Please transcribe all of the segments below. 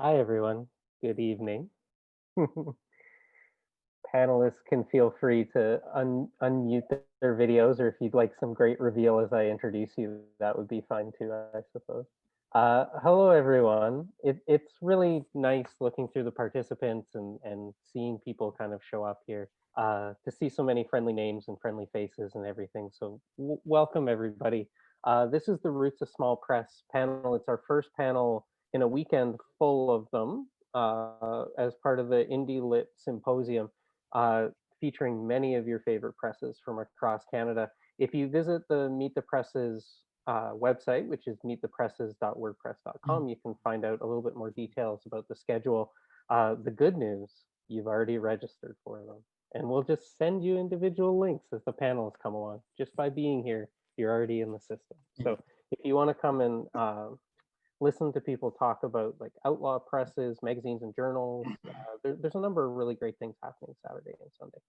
Hi, everyone. Good evening. Panelists can feel free to unmute their videos, or if you'd like some great reveal as I introduce you, that would be fine too, I suppose. Hello, everyone. It's really nice looking through the participants and seeing people kind of show up here to see so many friendly names and friendly faces and everything. So welcome, everybody. This is the Roots of Small Press panel. It's our first panel in a weekend full of them as part of the Indie Lit Symposium, uh, featuring many of your favorite presses from across Canada. If you visit the Meet the Presses website, which is meetthepresses.wordpress.com, you can find out a little bit more details about the schedule. The good news, you've already registered for them. And we'll just send you individual links as the panels come along. Just by being here, you're already in the system. So if you want to come and listen to people talk about like outlaw presses, magazines and journals, there's a number of really great things happening Saturday and Sunday.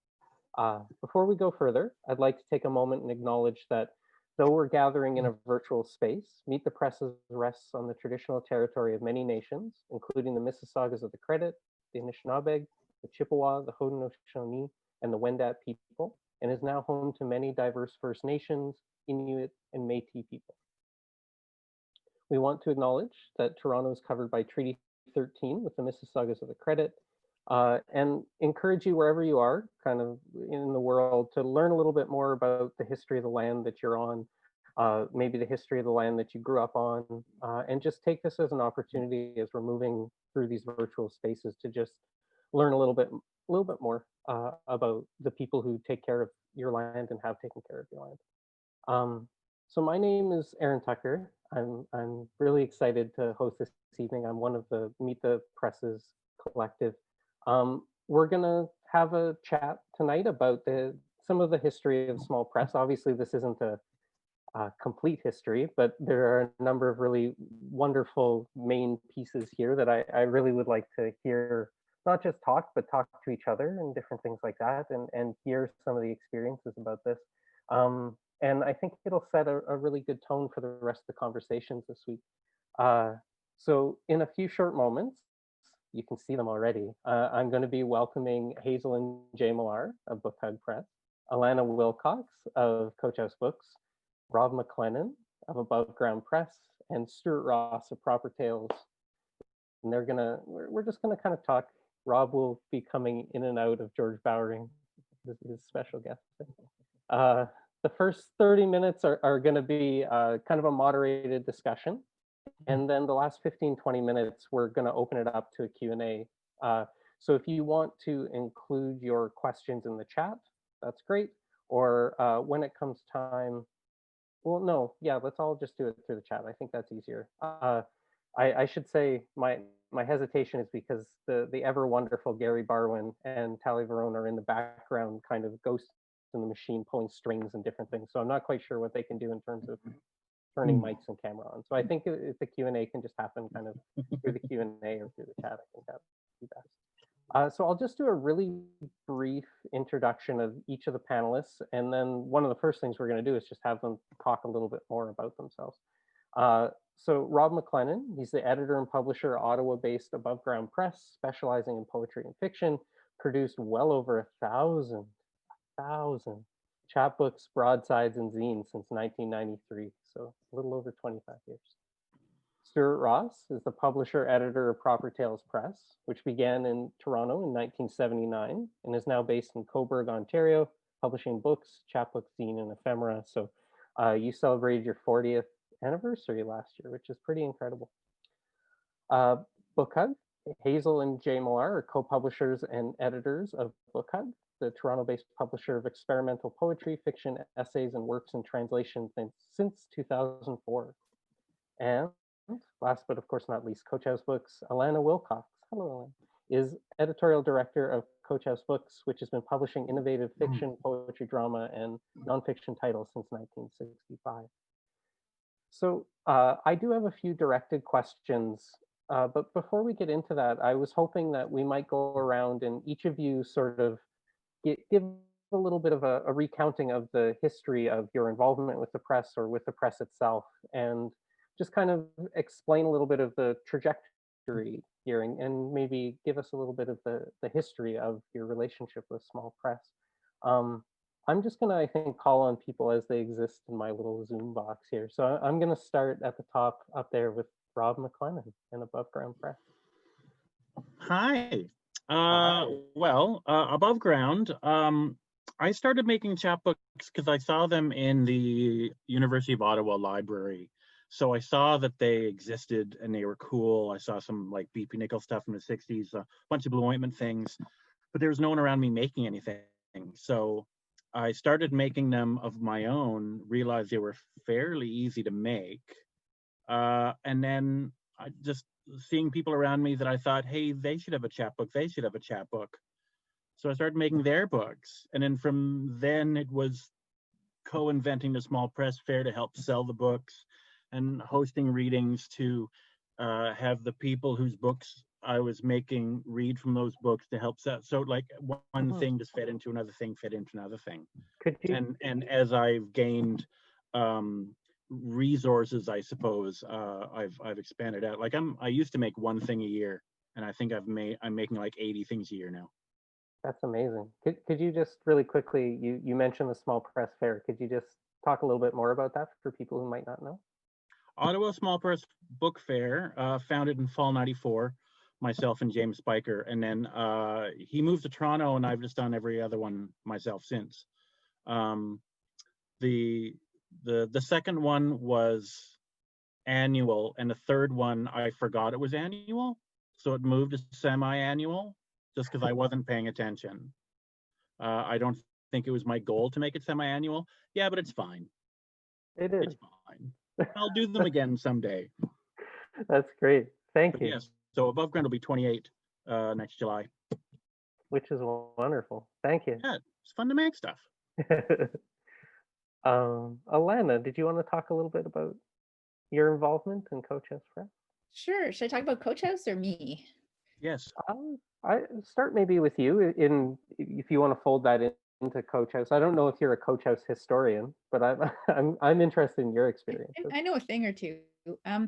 Before we go further, I'd like to take a moment and acknowledge that though we're gathering in a virtual space, Meet the Presses rests on the traditional territory of many nations, including the Mississaugas of the Credit, the Anishinaabe, the Chippewa, the Haudenosaunee, and the Wendat people, and is now home to many diverse First Nations, Inuit, and Métis people. We want to acknowledge that Toronto is covered by Treaty 13 with the Mississaugas of the Credit, and encourage you wherever you are kind of in the world to learn a little bit more about the history of the land that you're on, maybe the history of the land that you grew up on, and just take this as an opportunity as we're moving through these virtual spaces to just learn a little bit more about the people who take care of your land and have taken care of your land. So my name is Aaron Tucker. I'm really excited to host this evening. I'm one of the Meet the Presses collective. We're gonna have a chat tonight about some of the history of small press. Obviously, this isn't a complete history, but there are a number of really wonderful main pieces here that I really would like to hear, not just talk, but talk to each other and different things like that, and hear some of the experiences about this. And I think it'll set a really good tone for the rest of the conversations this week. So in a few short moments, you can see them already, I'm going to be welcoming Hazel and Jay Millar of Book Hug Press, Alana Wilcox of Coach House Books, Rob McLennan of Above Ground Press, and Stuart Ross of Proper Tales. And we're just gonna kind of talk. Rob will be coming in and out of George Bowering, his special guest. The first 30 minutes are going to be kind of a moderated discussion. And then the last 15, 20 minutes, we're going to open it up to a Q&A. So if you want to include your questions in the chat, that's great. Or when it comes time, well, no, yeah, let's all just do it through the chat. I think that's easier. I should say my hesitation is because the ever wonderful Gary Barwin and Tally Verone are in the background, kind of ghosts in the machine pulling strings and different things. So I'm not quite sure what they can do in terms of turning mics and camera on. So I think if the Q&A can just happen kind of through the Q&A or through the chat, I think that would be best. So I'll just do a really brief introduction of each of the panelists. And then one of the first things we're going to do is just have them talk a little bit more about themselves. So Rob McLennan, he's the editor and publisher, Ottawa-based Above Ground Press, specializing in poetry and fiction, produced well over 1,000 chapbooks, broadsides, and zines since 1993, so a little over 25 years. Stuart Ross is the publisher editor of Proper Tales Press, which began in Toronto in 1979 and is now based in Cobourg, Ontario, publishing books, chapbooks, zine, and ephemera. So you celebrated your 40th anniversary last year, which is pretty incredible. Book Hug, Hazel and Jay Millar are co-publishers and editors of Book Hug, the Toronto-based publisher of experimental poetry, fiction, essays, and works in translation since 2004. And last but of course not least, Coach House Books, Alana Wilcox, hello Alana, is editorial director of Coach House Books, which has been publishing innovative fiction, poetry, drama, and nonfiction titles since 1965. So I do have a few directed questions, but before we get into that, I was hoping that we might go around and each of you sort of give a little bit of a recounting of the history of your involvement with the press or with the press itself, and just kind of explain a little bit of the trajectory here and maybe give us a little bit of the history of your relationship with small press. I'm just gonna, I think, call on people as they exist in my little Zoom box here. So I'm gonna start at the top up there with Rob McLennan and Above Ground Press. Hi. Hi. Above Ground, I started making chapbooks because I saw them in the University of Ottawa library. So I saw that they existed and they were cool. I saw some like B.P. Nichols stuff from the 60s, a bunch of Blue Ointment things, but there was no one around me making anything. So I started making them of my own, realized they were fairly easy to make. And then I just seeing people around me that I thought, hey, they should have a chapbook. They should have a chapbook. So I started making their books. And then from then it was co-inventing the small press fair to help sell the books and hosting readings to have the people whose books I was making read from those books to help sell. So like one thing just fed into another thing, fed into another thing. Could you? And as I've gained resources, I suppose, I've expanded out. Like I used to make one thing a year, and I think I'm making like 80 things a year now. That's amazing. Could you just really quickly, you mentioned the small press fair. Could you just talk a little bit more about that for people who might not know? Ottawa Small Press Book Fair, founded in fall '94, myself and James Spiker, and then he moved to Toronto, and I've just done every other one myself since. The second one was annual, and the third one I forgot it was annual, so it moved to semi-annual just because I wasn't paying attention. I don't think it was my goal to make it semi-annual. Yeah, but it's fine. It is. It's fine. I'll do them again someday. That's great. Thank you. Yes. So Above Ground will be 28 next July. Which is wonderful. Thank you. Yeah, it's fun to make stuff. Alana, did you want to talk a little bit about your involvement in Coach House Press? Sure. Should I talk about Coach House or me? Yes. I start maybe with you if you want to fold that into Coach House. I don't know if you're a Coach House historian, but I'm interested in your experience. I know a thing or two. I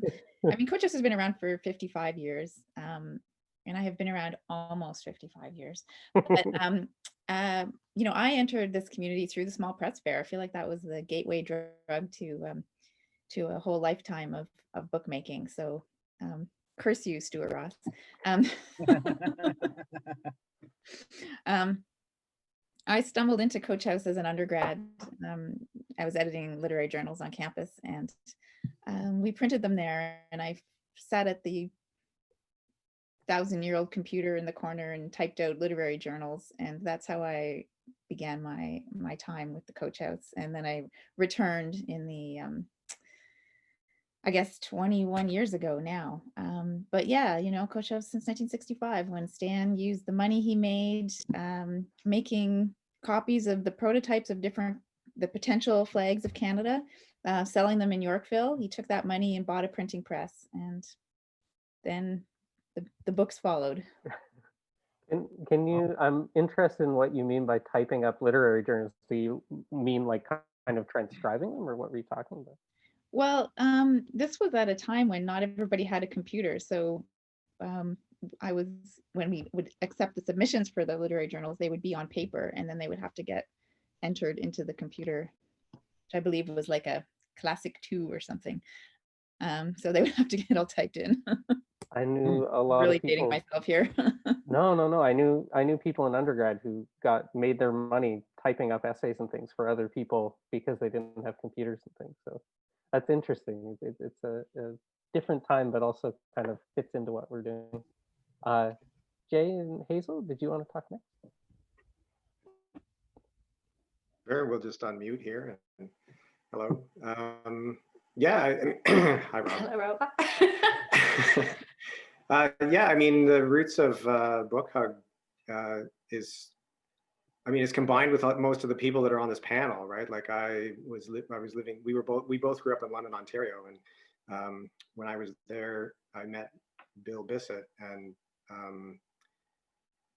mean, Coach House has been around for 55 years, and I have been around almost 55 years. But you know, I entered this community through the small press fair. I feel like that was the gateway drug to a whole lifetime of bookmaking. So curse you, Stuart Ross. I stumbled into Coach House as an undergrad. I was editing literary journals on campus, and we printed them there, and I sat at the 1,000-year-old computer in the corner and typed out literary journals, and that's how I began my time with the Coach House. And then I returned in the I guess 21 years ago now. But yeah, you know, Coach House since 1965, when Stan used the money he made making copies of the prototypes of the potential flags of Canada, selling them in Yorkville. He took that money and bought a printing press, and then the books followed. Can you, I'm interested in what you mean by typing up literary journals. Do you mean like kind of transcribing them, or what were you talking about? Well, this was at a time when not everybody had a computer. So when we would accept the submissions for the literary journals, they would be on paper, and then they would have to get entered into the computer, which I believe was like a Classic 2 or something. So they would have to get all typed in. I knew a lot really of people. dating myself here. No. I knew people in undergrad who made their money typing up essays and things for other people because they didn't have computers and things. So that's interesting. It's a different time, but also kind of fits into what we're doing. Jay and Hazel, did you want to talk next? Sure, we'll just unmute here. Hello. Yeah, hi, Rob. Hello, Rob. Yeah, I mean, the roots of Book Hug is, I mean, it's combined with most of the people that are on this panel, right? Like I was living, we both grew up in London, Ontario, and when I was there, I met Bill Bissett, and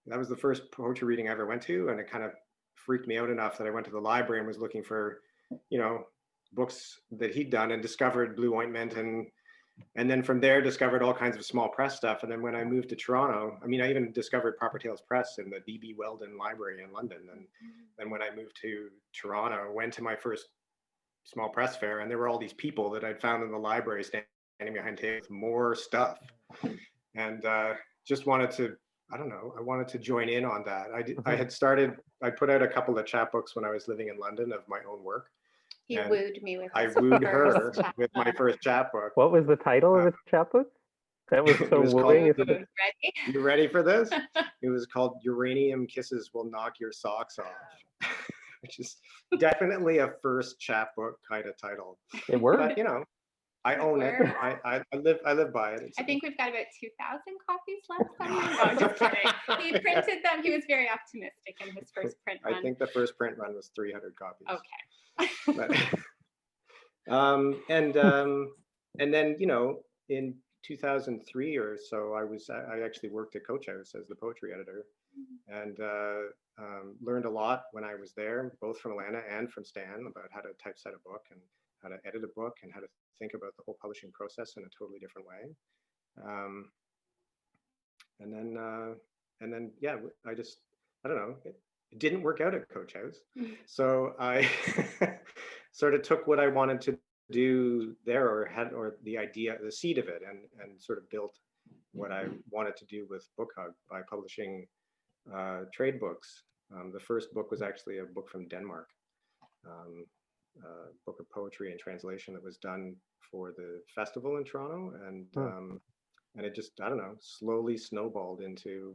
that was the first poetry reading I ever went to, and it kind of freaked me out enough that I went to the library and was looking for, you know, books that he'd done, and discovered Blue Ointment and And then from there, discovered all kinds of small press stuff. And then when I moved to Toronto, I mean, I even discovered Proper Tales Press in the D.B. Weldon Library in London. And then when I moved to Toronto, went to my first small press fair, and there were all these people that I'd found in the library standing behind tables with more stuff. And just wanted to, I don't know, I wanted to join in on that. I put out a couple of chapbooks when I was living in London of my own work. He wooed me with I wooed her with my first chapbook. What was the title of the chapbook? That was so wooing. You ready for this? It was called Uranium Kisses Will Knock Your Socks Off, which is definitely a first chapbook kind of title. It worked. But, you know, I own it. I live by it. I think we've got about 2,000 copies left somewhere. No, I'm just kidding. He printed them. He was very optimistic in his first print run. I think the first print run was 300 copies. Okay. But, and then, you know, in 2003 or so, I actually worked at Coach House as the poetry editor, and learned a lot when I was there, both from Alana and from Stan, about how to typeset a book and how to edit a book and how to think about the whole publishing process in a totally different way. And then, yeah, I don't know, it didn't work out at Coach House. So I sort of took what I wanted to do there, or the idea, the seed of it, and sort of built what I wanted to do with Book Hug by publishing trade books. The first book was actually a book from Denmark, a book of poetry and translation that was done for the festival in Toronto, and it just, I don't know, slowly snowballed into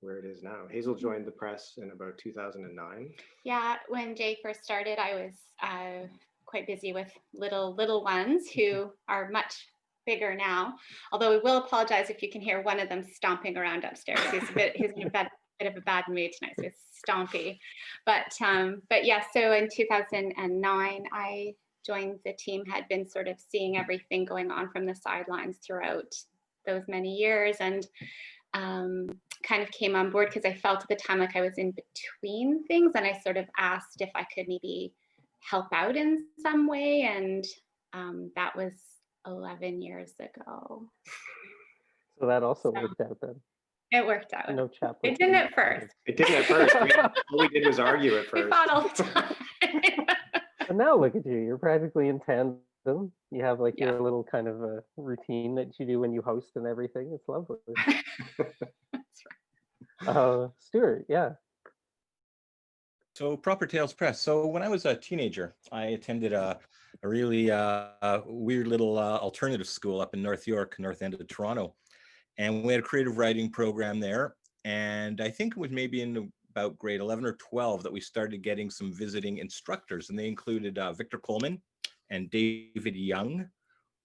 where it is now. Hazel joined the press in about 2009. Yeah, when Jay first started, I was quite busy with little ones who are much bigger now. Although we will apologize if you can hear one of them stomping around upstairs. He's in a bit of a bad mood tonight, so it's stompy. But yeah, so in 2009, I joined the team, had been sort of seeing everything going on from the sidelines throughout those many years, and kind of came on board because I felt at the time like I was in between things, and I sort of asked if I could maybe help out in some way, and that was 11 years ago. So that also worked out then. It worked out. No chapbook. It didn't at first. It didn't at first. All we did was argue at first. We fought all the time. And now look at you. You're practically in tandem. You have like your little kind of a routine that you do when you host and everything. It's lovely. That's right. Stuart, yeah. So Proper Tales Press. So when I was a teenager, I attended a really weird little alternative school up in North York, north end of Toronto. And we had a creative writing program there. And I think it was maybe in about grade 11 or 12 that we started getting some visiting instructors. And they included Victor Coleman and David Young,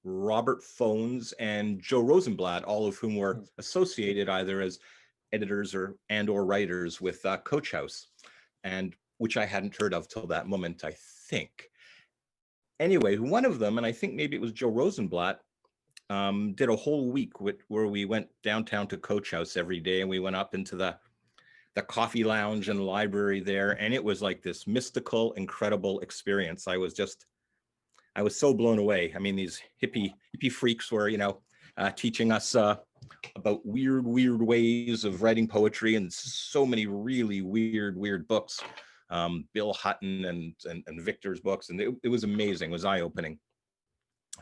Robert Phones, and Joe Rosenblatt, all of whom were associated either as editors or writers with Coach House, and which I hadn't heard of till that moment, I think. Anyway, one of them, and I think maybe it was Joe Rosenblatt, did a whole week where we went downtown to Coach House every day, and we went up into the coffee lounge and library there, and it was like this mystical, incredible experience. I was so blown away. I mean, these hippie freaks were, teaching us about weird ways of writing poetry, and so many really weird books. Bill Hutton and Victor's books, and it was amazing. It was eye-opening.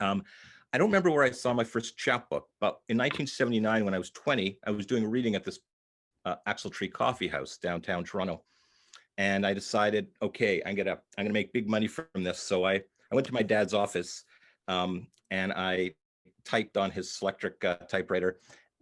I don't remember where I saw my first chapbook, but in 1979, when I was 20, I was doing a reading at this Axle Tree Coffee House downtown Toronto, and I decided, okay, I'm gonna make big money from this. So I went to my dad's office, and I typed on his Selectric typewriter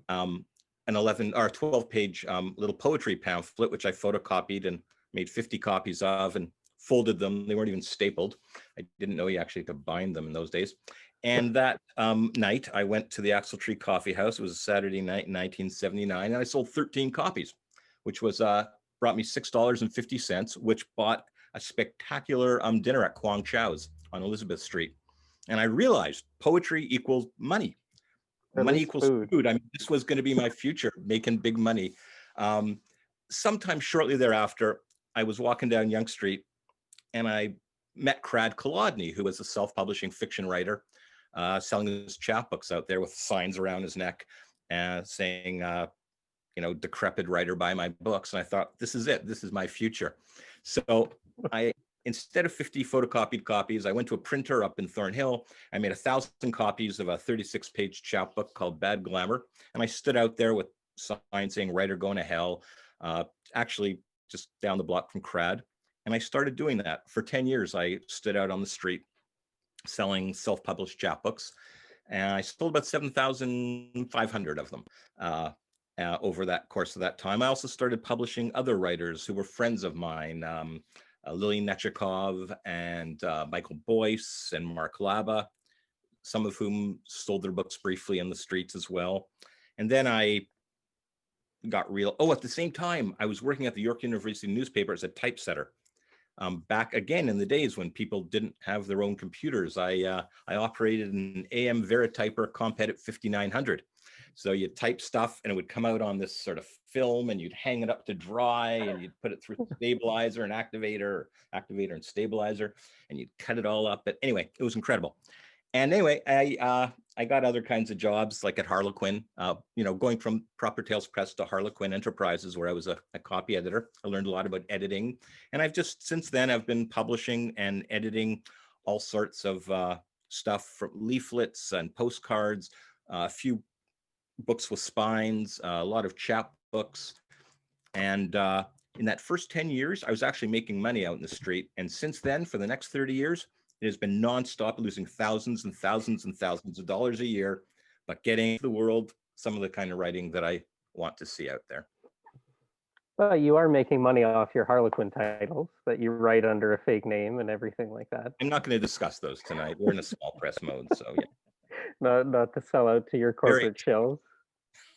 an 11 or 12-page little poetry pamphlet, which I photocopied and made 50 copies of and folded them. They weren't even stapled. I didn't know you actually could bind them in those days. And that night, I went to the Axle Tree Coffee House. It was a Saturday night in 1979, and I sold 13 copies, which was brought me $6.50, which bought a spectacular dinner at Kwang Chow's on Elizabeth Street. And I realized poetry equals money. Money equals food. I mean, this was going to be my future, making big money. Sometime shortly thereafter, I was walking down Yonge Street, and I met Crad Kolodny, who was a self-publishing fiction writer selling his chapbooks out there with signs around his neck saying, decrepit writer, buy my books. And I thought, this is it. This is my future. So instead of 50 photocopied copies, I went to a printer up in Thornhill. I made 1,000 copies of a 36-page chapbook called Bad Glamour. And I stood out there with signs saying, writer going to hell, actually just down the block from Crad. And I started doing that. For 10 years, I stood out on the street selling self-published chapbooks. And I sold about 7,500 of them over that course of that time. I also started publishing other writers who were friends of mine, Lily Nechikov and Michael Boyce and Mark Laba, some of whom sold their books briefly in the streets as well. And then I got real. Oh, at the same time, I was working at the York University newspaper as a typesetter. Back again in the days when people didn't have their own computers, I operated an AM Verityper Competitive 5900. So you type stuff and it would come out on this sort of film, and you'd hang it up to dry, and you'd put it through stabilizer and activator and stabilizer, and you'd cut it all up. But anyway, it was incredible. And anyway, I got other kinds of jobs, like at Harlequin, going from Proper Tales Press to Harlequin Enterprises, where I was a copy editor. I learned a lot about editing. And since then, I've been publishing and editing all sorts of stuff, from leaflets and postcards, a few books with spines, a lot of chapbooks. And in that first 10 years, I was actually making money out in the street. And since then, for the next 30 years, it has been nonstop, losing thousands and thousands and thousands of dollars a year, but getting to the world some of the kind of writing that I want to see out there. Well, you are making money off your Harlequin titles that you write under a fake name and everything like that. I'm not going to discuss those tonight. We're in a small press mode, so yeah. Not to sell out to your corporate shills.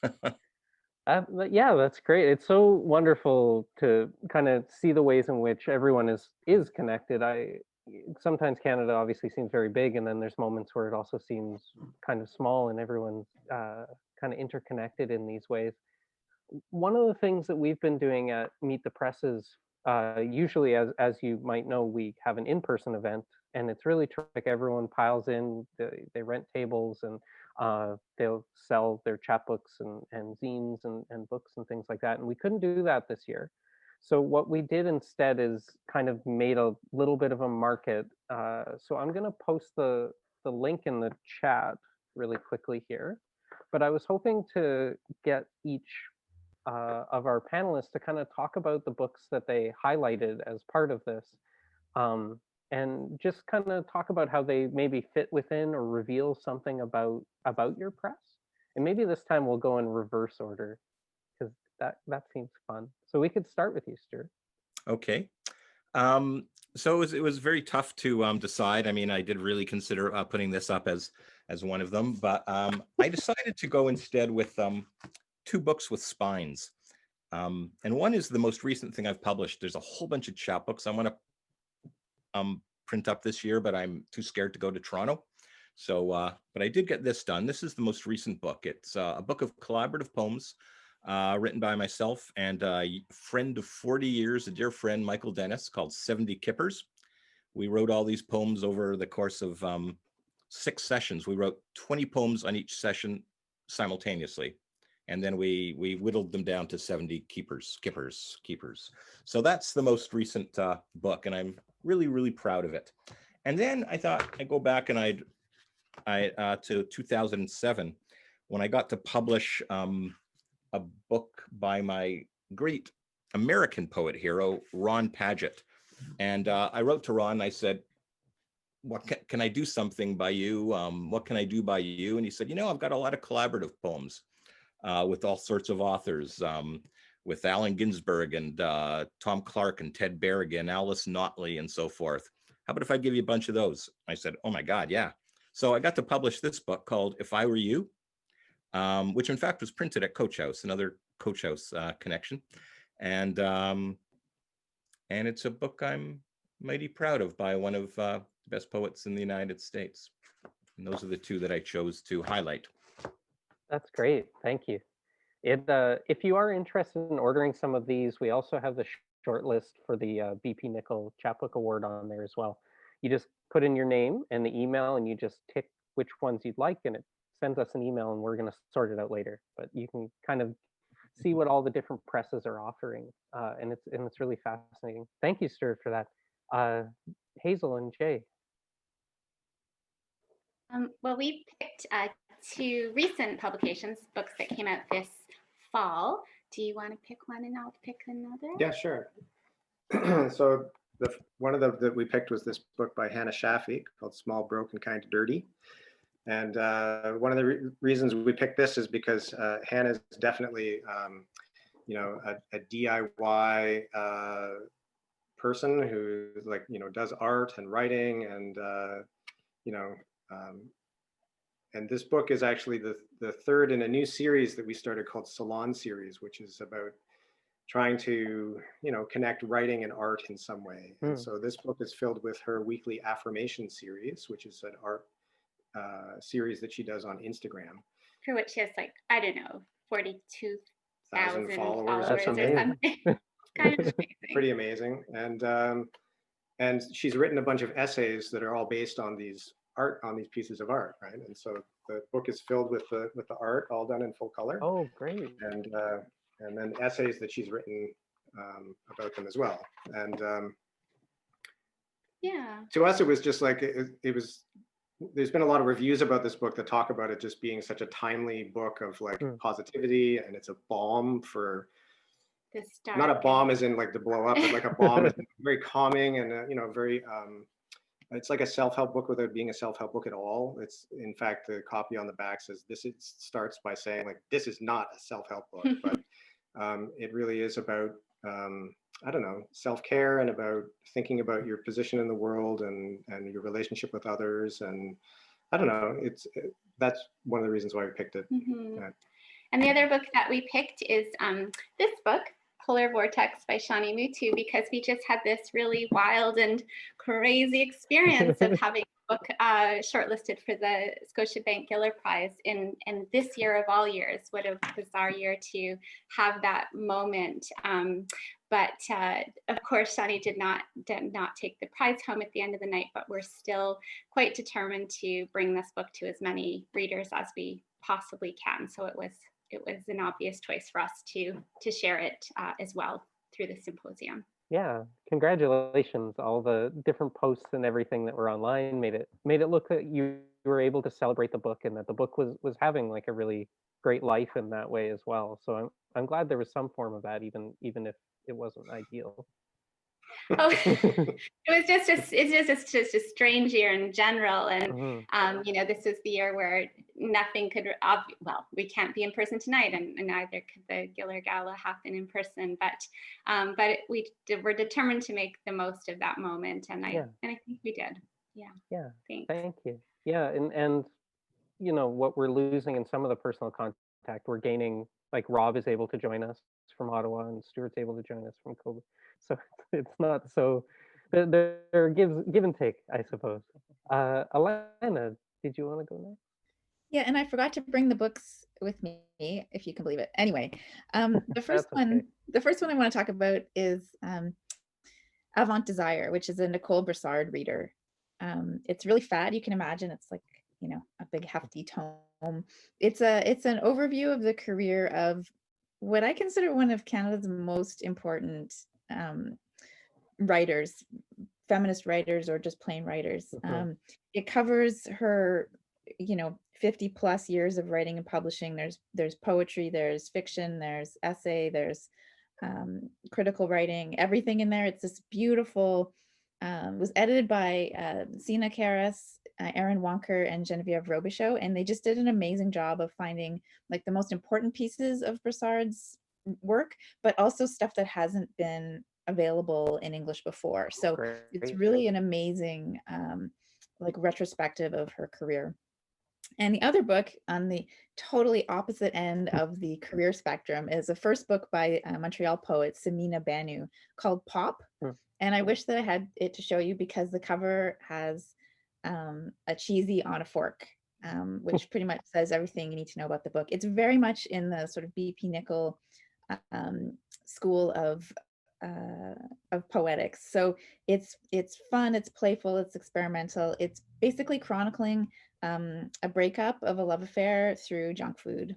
But yeah, that's great. It's so wonderful to kind of see the ways in which everyone is connected. Sometimes Canada obviously seems very big, and then there's moments where it also seems kind of small, and everyone's kind of interconnected in these ways. One of the things that we've been doing at Meet the Press is usually, as you might know, we have an in-person event, and it's really terrific. Everyone piles in, they rent tables, and they'll sell their chapbooks and zines and books and things like that. And we couldn't do that this year. So what we did instead is kind of made a little bit of a market. So I'm going to post the link in the chat really quickly here. But I was hoping to get each of our panelists to kind of talk about the books that they highlighted as part of this. And just kind of talk about how they maybe fit within or reveal something about your press. And maybe this time we'll go in reverse order, because that seems fun. So we could start with you, Stuart. Okay. So it was very tough to decide. I mean, I did really consider putting this up as one of them, but I decided to go instead with two books with spines. And one is the most recent thing I've published. There's a whole bunch of chapbooks I want to print up this year, but I'm too scared to go to Toronto. So, but I did get this done. This is the most recent book. It's a book of collaborative poems written by myself and a friend of 40 years, a dear friend, Michael Dennis, called 70 Kippers. We wrote all these poems over the course of 6 sessions. We wrote 20 poems on each session simultaneously. And then we whittled them down to 70 keepers. So that's the most recent book, and I'm really, really proud of it. And then I thought I'd go back and I to 2007, when I got to publish a book by my great American poet hero, Ron Padgett. And I wrote to Ron, I said, what can I do something by you? What can I do by you? And he said, I've got a lot of collaborative poems with all sorts of authors, with Allen Ginsberg and Tom Clark and Ted Berrigan, Alice Notley, and so forth. How about if I give you a bunch of those? I said, oh my God, yeah. So I got to publish this book called If I Were You, which in fact was printed at Coach House, another Coach House connection. And it's a book I'm mighty proud of, by one of the best poets in the United States. And those are the two that I chose to highlight. That's great. Thank you. If you are interested in ordering some of these, we also have the short list for the BP Nickel Chapbook Award on there as well. You just put in your name and the email, and you just tick which ones you'd like, and it sends us an email, and we're going to sort it out later. But you can kind of see what all the different presses are offering, and it's really fascinating. Thank you, Stuart, for that. Hazel and Jay. Well, we picked 2 recent publications, books that came out this fall. Do you want to pick one and I'll pick another? Yeah, sure. So one of the that we picked was this book by Hannah Shafi called Small, Broken, Kind of Dirty. And one of the reasons we picked this is because Hannah is definitely, you know, a DIY person who, like, you know, does art and writing, and you know, and this book is actually the third in a new series that we started called Salon Series, which is about trying to, you know, connect writing and art in some way. And so this book is filled with her weekly affirmation series, which is an art series that she does on Instagram. For which she has, like, I don't know, 42,000 followers That's or amazing. something. Kind of amazing. Pretty amazing. And she's written a bunch of essays that are all based on these pieces of art, right? And so the book is filled with the art, all done in full color. Oh, great. And then essays that she's written about them as well. And Yeah. to us, it was just like, it was, there's been a lot of reviews about this book that talk about it just being such a timely book of like positivity, and it's a balm for, not a bomb as in like to blow up, but like a balm is very calming and you know, very it's like a self-help book without being a self-help book at all. It's, in fact, the copy on the back says this, it starts by saying like, this is not a self-help book, but it really is about I don't know, self-care, and about thinking about your position in the world and your relationship with others. And I don't know, that's one of the reasons why we picked it. And the other book that we picked is this book, Polar Vortex by Shani Mutu, because we just had this really wild and crazy experience of having a book shortlisted for the Scotiabank Giller Prize in this year of all years. What a bizarre year to have that moment. But of course, Shani did not take the prize home at the end of the night, but we're still quite determined to bring this book to as many readers as we possibly can. So it was an obvious choice for us to share it as well through the symposium. Yeah, congratulations! All the different posts and everything that were online made it look that you were able to celebrate the book, and that the book was having like a really great life in that way as well. So I'm glad there was some form of that, even if it wasn't ideal. Oh, it's just a strange year in general, and you know, this is the year where nothing could, well, we can't be in person tonight, and neither could the Giller Gala happen in person, but we're determined to make the most of that moment, and I think we did. Yeah. Thank you. Yeah, and you know, what we're losing in some of the personal contact, we're gaining, like Rob is able to join us from Ottawa, and Stuart's able to join us from Kobe. So it's not so, there give and take, I suppose. Alana, did you want to go next? Yeah, and I forgot to bring the books with me, if you can believe it. Anyway, the first one I want to talk about is Avant Desire, which is a Nicole Broussard reader. It's really fat. You can imagine it's like, you know, a big hefty tome. It's an overview of the career of what I consider one of Canada's most important writers, feminist writers, or just plain writers. It covers her, you know, 50 plus years of writing and publishing. There's poetry, there's fiction, there's essay, there's critical writing, everything in there. It's this beautiful, was edited by Sina Karas, Erin Wonker, and Genevieve Robichaud, and they just did an amazing job of finding like the most important pieces of Broussard's work, but also stuff that hasn't been available in English before. So it's really an amazing like retrospective of her career. And the other book on the totally opposite end of the career spectrum is a first book by Montreal poet Samina Banu called Pop. And I wish that I had it to show you, because the cover has a cheesy on a fork, which pretty much says everything you need to know about the book. It's very much in the sort of B.P. Nichol school of poetics. So it's fun, it's playful, it's experimental. It's basically chronicling a breakup of a love affair through junk food.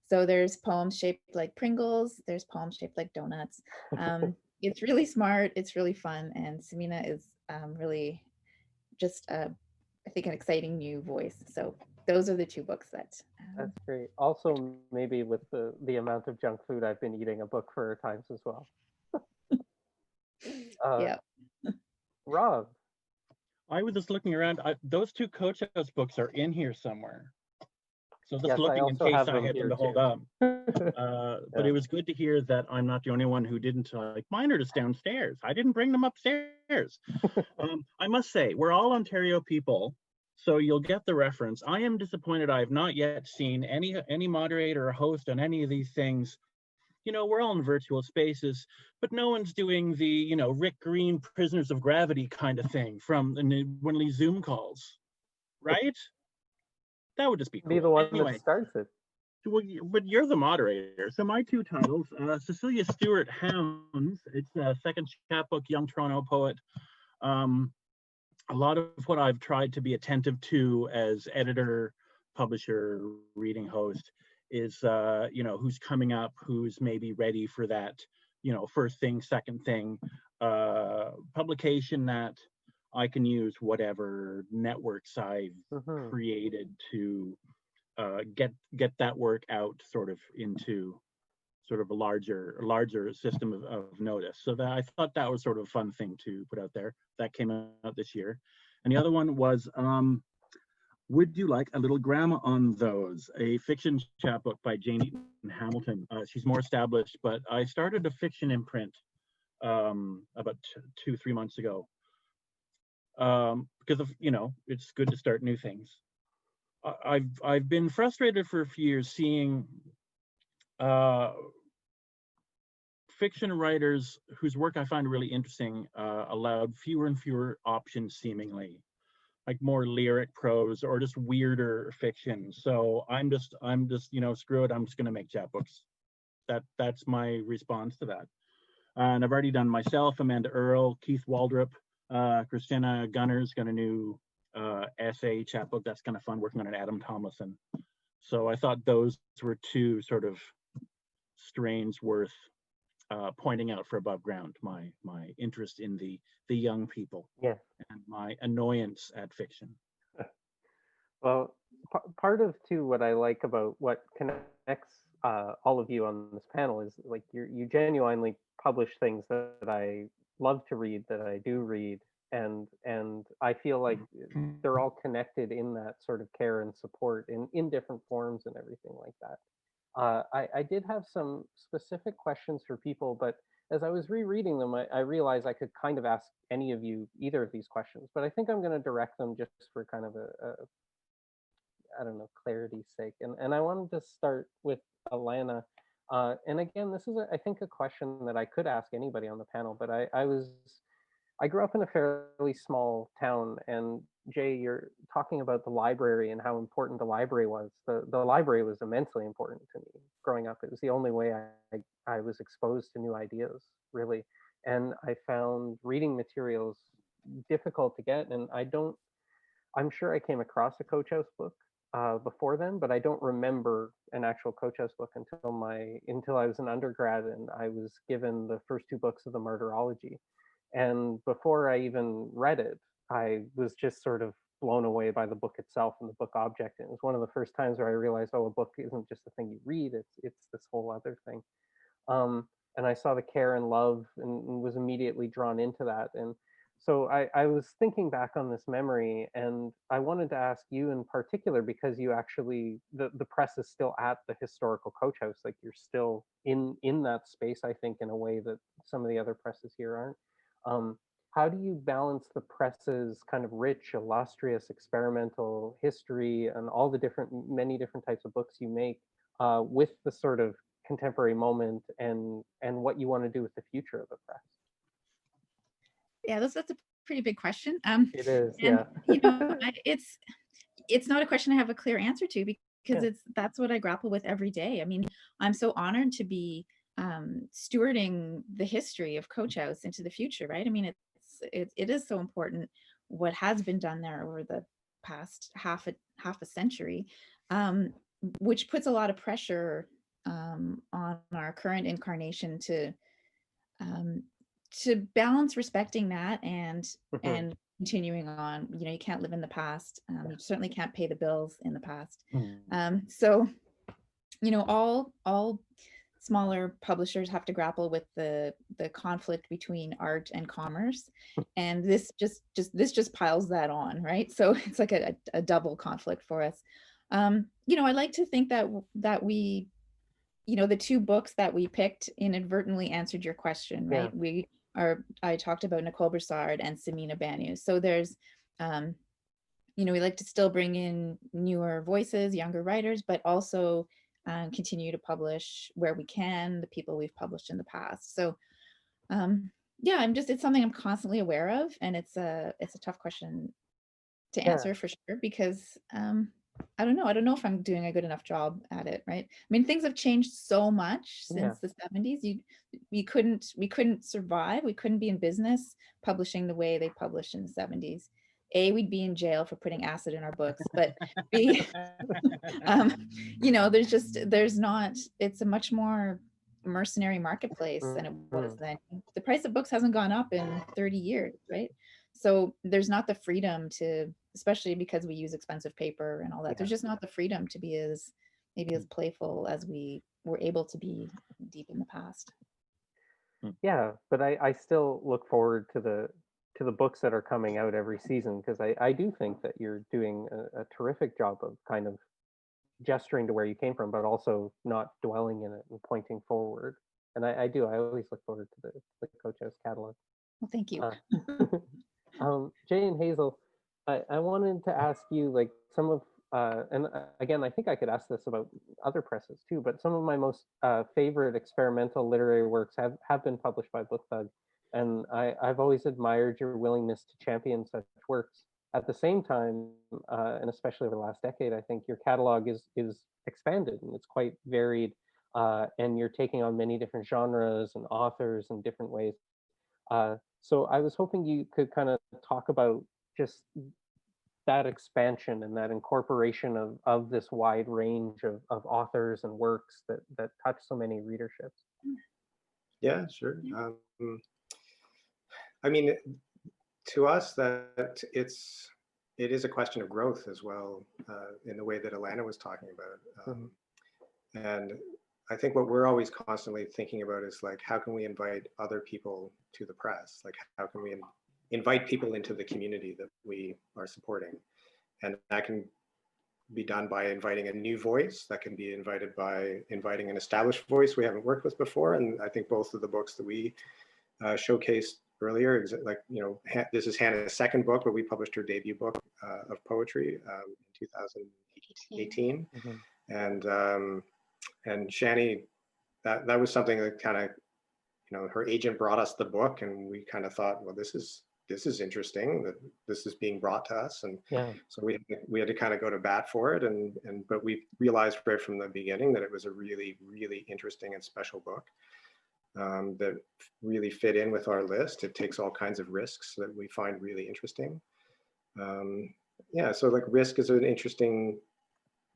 So there's poems shaped like Pringles, there's poems shaped like donuts. It's really smart, it's really fun, and Samina is really just I think an exciting new voice. So those are the two books that. That's great. Also, maybe with the amount of junk food I've been eating, a book for times as well. Yeah. Rob. I was just looking around. Those two Coach House books are in here somewhere. So just Yes, I looking in also case have I them had them here to hold too. up. But Yeah. it was good to hear that I'm not the only one who didn't like mine are just downstairs. I didn't bring them upstairs. I must say, we're all Ontario people, so you'll get the reference. I am disappointed I have not yet seen any moderator or host on any of these things. You know, we're all in virtual spaces, but no one's doing the, you know, Rick Green Prisoners of Gravity kind of thing from one of these Zoom calls, right? That would just be cool. Be the one Anyway, that starts it. well, but you're the moderator. So my two titles, Cecilia Stewart Hounds, it's a second chapbook, young Toronto poet. A lot of what I've tried to be attentive to as editor, publisher, reading host is, you know, who's coming up, who's maybe ready for that, you know, first thing, second thing, publication that I can use whatever networks I've created to get that work out sort of into sort of a larger system of notice. So that I thought that was sort of a fun thing to put out there. That came out this year. And the other one was Would You Like a Little Grandma on Those, a fiction chapbook by Jane Eaton Hamilton. She's more established, but I started a fiction imprint about 2-3 months ago because of, you know, it's good to start new things. I've been frustrated for a few years seeing fiction writers whose work I find really interesting allowed fewer and fewer options, seemingly, like more lyric prose or just weirder fiction. So I'm just you know, screw it, I'm just going to make chapbooks. That's my response to that. And I've already done myself, Amanda Earle, Keith Waldrop, Christina Gunner's got a new essay chapbook that's kind of fun, working on an Adam Tomlinson. So I thought those were two sort of strains worth pointing out for Above Ground, my interest in the young people, Yes. And my annoyance at fiction. Well, part of too what I like about what connects all of you on this panel is like you genuinely publish things that I love to read, that I do read, and I feel like they're all connected in that sort of care and support in different forms and everything like that. I did have some specific questions for people, but as I was rereading them, I realized I could kind of ask any of you either of these questions, but I think I'm going to direct them just for kind of I don't know, clarity's sake. And I wanted to start with Alana. And again, this is, I think, a question that I could ask anybody on the panel, but I grew up in a fairly small town, and Jay, you're talking about the library and how important the library was. The library was immensely important to me growing up. It was the only way I was exposed to new ideas, really. And I found reading materials difficult to get, and I'm sure I came across a Coach House book before then, but I don't remember an actual Coach House book until I was an undergrad, and I was given the first 2 books of the Martyrology. And before I even read it, I was just sort of blown away by the book itself and the book object. And it was one of the first times where I realized, oh, a book isn't just a thing you read; it's this whole other thing. And I saw the care and love, and was immediately drawn into that. And so I was thinking back on this memory, and I wanted to ask you in particular, because you actually, the press is still at the historical Coach House, like you're still in that space, I think, in a way that some of the other presses here aren't. How do you balance the press's kind of rich, illustrious, experimental history and all the many different types of books you make with the sort of contemporary moment and what you want to do with the future of the press? Yeah, that's a pretty big question. It is, and, yeah. You know, it's not a question I have a clear answer to, because that's what I grapple with every day. I mean, I'm so honored to be stewarding the history of Coach House into the future, right? I mean, it is so important what has been done there over the past half a century, which puts a lot of pressure on our current incarnation to balance respecting that and continuing on. You know, you can't live in the past. You certainly can't pay the bills in the past. So, you know, all smaller publishers have to grapple with the conflict between art and commerce, and this just piles that on, right? So it's like a double conflict for us. You know, I like to think that we, you know, the two books that we picked inadvertently answered your question, right? Yeah. I talked about Nicole Broussard and Samina Banu. So there's, you know, we like to still bring in newer voices, younger writers, but also continue to publish where we can, the people we've published in the past. So yeah, it's something I'm constantly aware of, and it's a tough question to answer for sure, because I don't know if I'm doing a good enough job at it, right? I mean, things have changed so much since the 70s. We couldn't survive. We couldn't be in business publishing the way they published in the 70s. A, we'd be in jail for putting acid in our books, but B, you know, it's a much more mercenary marketplace than it was then. The price of books hasn't gone up in 30 years, right? So there's not the freedom to, especially because we use expensive paper and all that, there's just not the freedom to be as playful as we were able to be deep in the past. Yeah, but I still look forward to the books that are coming out every season, because I do think that you're doing a terrific job of kind of gesturing to where you came from, but also not dwelling in it and pointing forward. And I always look forward to the Coach House catalog. Well, thank you. Jay and Hazel, I wanted to ask you, like, some of, and again, I think I could ask this about other presses too, but some of my most favorite experimental literary works have been published by BookThug. And I've always admired your willingness to champion such works. At the same time, and especially over the last decade, I think your catalog is expanded and it's quite varied, and you're taking on many different genres and authors in different ways. So I was hoping you could kind of talk about just that expansion and that incorporation of this wide range of authors and works that touch so many readerships. Yeah, sure. I mean, to us, that it is a question of growth as well, in the way that Alana was talking about. And I think what we're always constantly thinking about is, like, how can we invite other people to the press? Like, how can we invite people into the community that we are supporting? And that can be done by inviting a new voice. That can be invited by inviting an established voice we haven't worked with before. And I think both of the books that we showcased earlier, like, you know, this is Hannah's second book, but we published her debut book of poetry in 2018. And Shani, that was something that kind of, you know, her agent brought us the book, and we kind of thought, well, this is interesting that this is being brought to us, and so we had to kind of go to bat for it, but we realized right from the beginning that it was a really, really interesting and special book. That really fit in with our list. It takes all kinds of risks that we find really interesting. So like risk is an interesting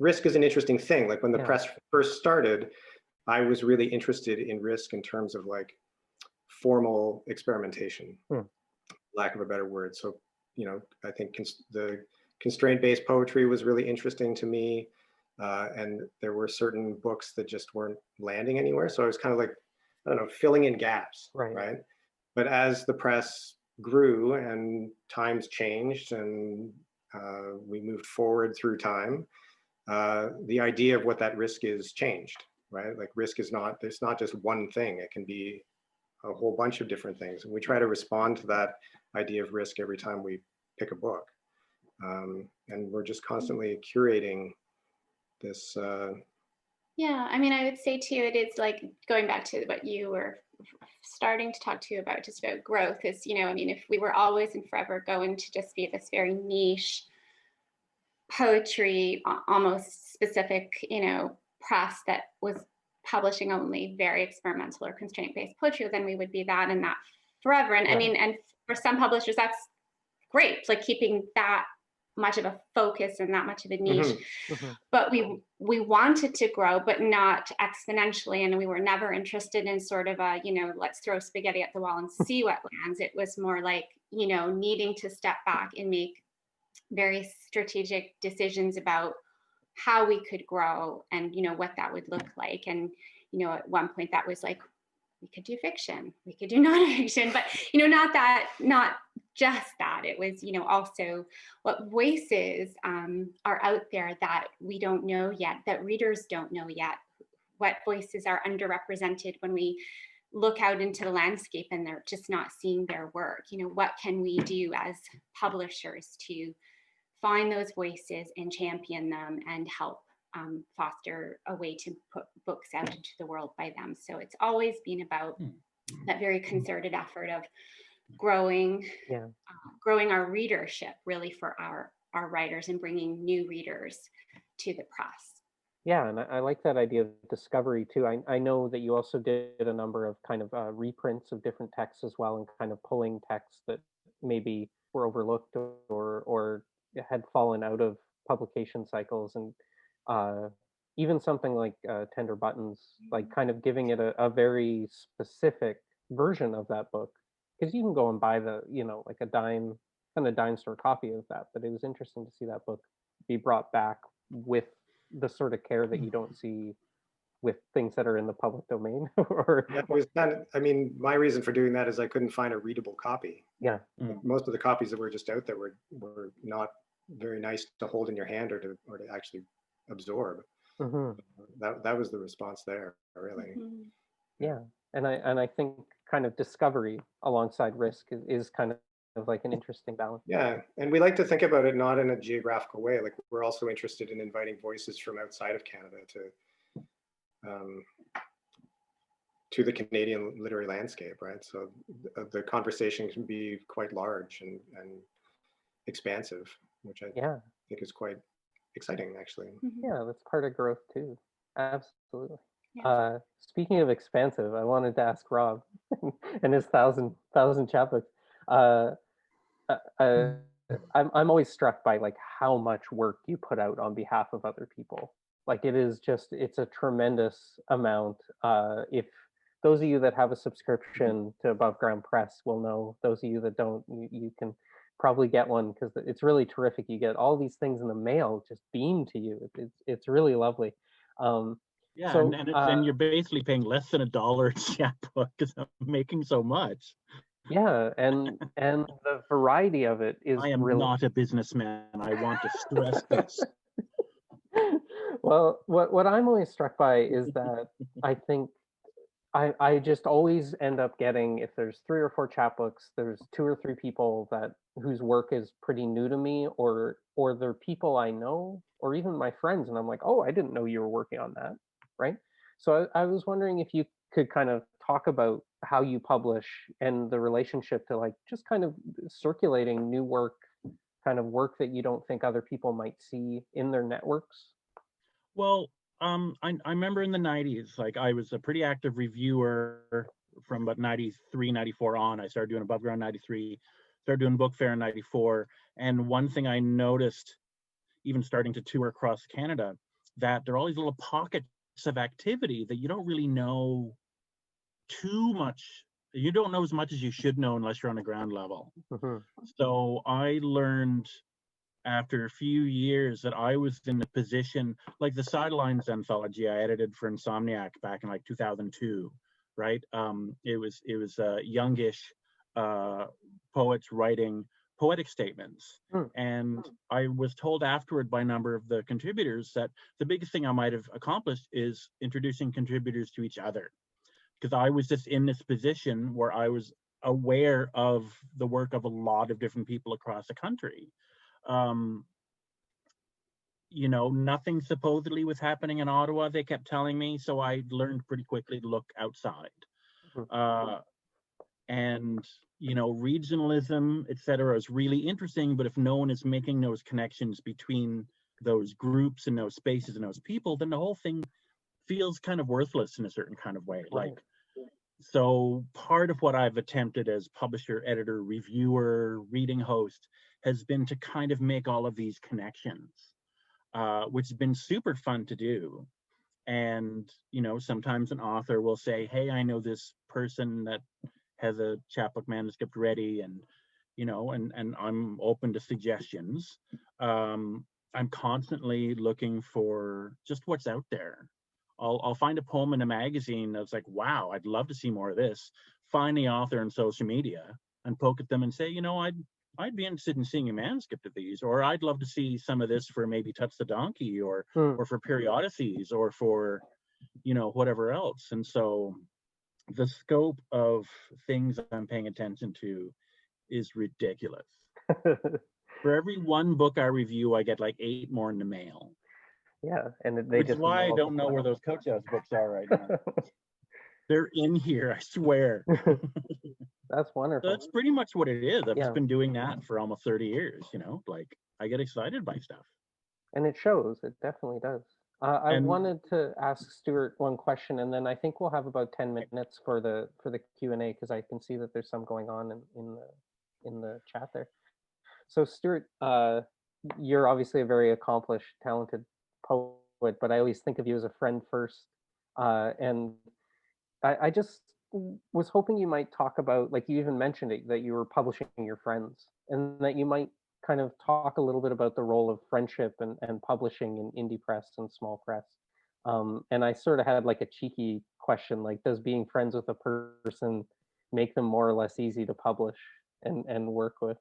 thing. Like when the press first started, I was really interested in risk in terms of like formal experimentation, lack of a better word. So, you know, I think the constraint-based poetry was really interesting to me. And there were certain books that just weren't landing anywhere. So I was kind of like, I don't know, filling in gaps, right? But as the press grew and times changed and we moved forward through time, the idea of what that risk is changed, right? Like risk is not, it's not just one thing. It can be a whole bunch of different things. And we try to respond to that idea of risk every time we pick a book. And we're just constantly curating this. Yeah, I mean, I would say too, it is like going back to what you were starting to talk to about, just about growth is, you know, I mean, if we were always and forever going to just be this very niche poetry, almost specific, you know, press that was publishing only very experimental or constraint-based poetry, then we would be that and that forever. And I mean, and for some publishers, that's great, like keeping that much of a focus and that much of a niche. But we wanted to grow, but not exponentially. And we were never interested in sort of a, you know, let's throw spaghetti at the wall and see what lands. It was more like, you know, needing to step back and make very strategic decisions about how we could grow and, you know, what that would look like. And, you know, at one point that was like, we could do fiction, we could do nonfiction, but, you know, not just that. It was, you know, also what voices are out there that we don't know yet, that readers don't know yet, what voices are underrepresented when we look out into the landscape and they're just not seeing their work. You know, what can we do as publishers to find those voices and champion them and help foster a way to put books out into the world by them. So it's always been about that very concerted effort of growing our readership really for our writers and bringing new readers to the press. Yeah, and I like that idea of discovery too. I know that you also did a number of kind of reprints of different texts as well, and kind of pulling texts that maybe were overlooked or had fallen out of publication cycles, and even something like Tender Buttons, like kind of giving it a very specific version of that book, because you can go and buy the, you know, like a dime store copy of that, but it was interesting to see that book be brought back with the sort of care that you don't see with things that are in the public domain. It was kind of, I mean, my reason for doing that is I couldn't find a readable copy. Most of the copies that were just out there were not very nice to hold in your hand or to actually absorb. That was the response there, really. Yeah, and I think kind of discovery alongside risk is kind of like an interesting balance. Yeah, and we like to think about it not in a geographical way. Like, we're also interested in inviting voices from outside of Canada to the Canadian literary landscape, right? So the conversation can be quite large and expansive, which I think is quite exciting, actually. Yeah, that's part of growth too. Absolutely. Yeah. Speaking of expansive, I wanted to ask Rob and his thousand chapbooks. I'm always struck by like how much work you put out on behalf of other people. Like, it's a tremendous amount. If those of you that have a subscription to Above Ground Press will know, those of you that don't, you can probably get one, because it's really terrific. You get all these things in the mail just beamed to you. It's really lovely. Yeah, so, and you're basically paying less than $1 a chapbook because I'm making so much. Yeah, and the variety of it is. I am really... not a businessman. I want to stress this. Well, what I'm always struck by is that I think I just always end up getting, if there's 3 or 4 chapbooks, there's 2 or 3 people whose work is pretty new to me, or they're people I know, or even my friends, and I'm like, oh, I didn't know you were working on that, right? So I was wondering if you could kind of talk about how you publish and the relationship to like just kind of circulating new work, kind of work that you don't think other people might see in their networks. Well, I remember in the 90s, like I was a pretty active reviewer from about 93, 94 on. I started doing Above Ground 93, started doing Book Fair in 94. And one thing I noticed, even starting to tour across Canada, that there are all these little pockets of activity that you don't really know too much. You don't know as much as you should know unless you're on the ground level. So I learned after a few years that I was in a position, like the Sidelines anthology I edited for Insomniac back in like 2002, right? It was youngish poets writing poetic statements. And I was told afterward by a number of the contributors that the biggest thing I might have accomplished is introducing contributors to each other. Because I was just in this position where I was aware of the work of a lot of different people across the country. You know, nothing supposedly was happening in Ottawa, they kept telling me, so I learned pretty quickly to look outside. And, you know, regionalism, etc., is really interesting, but if no one is making those connections between those groups and those spaces and those people, then the whole thing feels kind of worthless in a certain kind of way. Right. Like, so part of what I've attempted as publisher, editor, reviewer, reading host has been to kind of make all of these connections, which has been super fun to do. And, you know, sometimes an author will say, hey, I know this person that has a chapbook manuscript ready, and, you know, and I'm open to suggestions. I'm constantly looking for just what's out there. I'll find a poem in a magazine that's like, wow, I'd love to see more of this. Find the author on social media and poke at them and say, you know, I'd be interested in seeing a manuscript of these, or I'd love to see some of this for maybe Touch the Donkey, or for periodices, or for, you know, whatever else. And so the scope of things I'm paying attention to is ridiculous. For every one book I review, I get like 8 more in the mail. Yeah, and they Which is just why I don't know multiply. where those Coach House books are right now. They're in here, I swear. That's wonderful. That's pretty much what it is. I've Yeah. just been doing that for almost 30 years, you know, like I get excited by stuff. And it shows, it definitely does. I And- wanted to ask Stuart one question, and then I think we'll have about 10 minutes for the Q&A, because I can see that there's some going on in the chat there. So Stuart, you're obviously a very accomplished, talented poet, but I always think of you as a friend first. And I just was hoping you might talk about, like you even mentioned it, that you were publishing your friends, and that you might kind of talk a little bit about the role of friendship and publishing in indie press and small press. And I sort of had like a cheeky question, like, does being friends with a person make them more or less easy to publish and work with?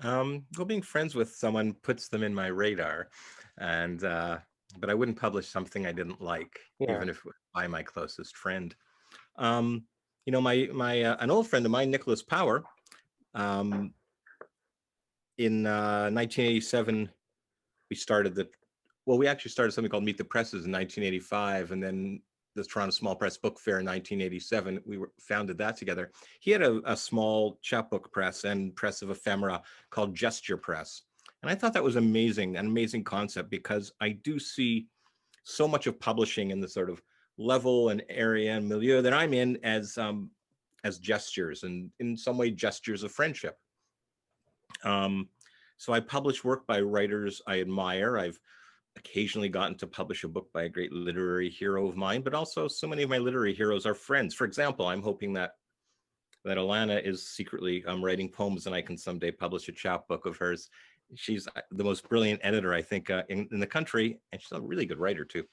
Well, being friends with someone puts them in my radar, and but I wouldn't publish something I didn't like, even if it was by my closest friend. You know, an old friend of mine, Nicholas Power, in 1987, we actually started something called Meet the Presses in 1985, and then the Toronto Small Press Book Fair in 1987. We founded that together. He had a small chapbook press and press of ephemera called Gesture Press. And I thought that was amazing, an amazing concept, because I do see so much of publishing in the sort of level and area and milieu that I'm in as gestures, and in some way gestures of friendship. So I publish work by writers I admire. I've occasionally gotten to publish a book by a great literary hero of mine, but also so many of my literary heroes are friends. For example, I'm hoping that Alana is secretly writing poems, and I can someday publish a chapbook of hers. She's the most brilliant editor, I think, in the country, and she's a really good writer too.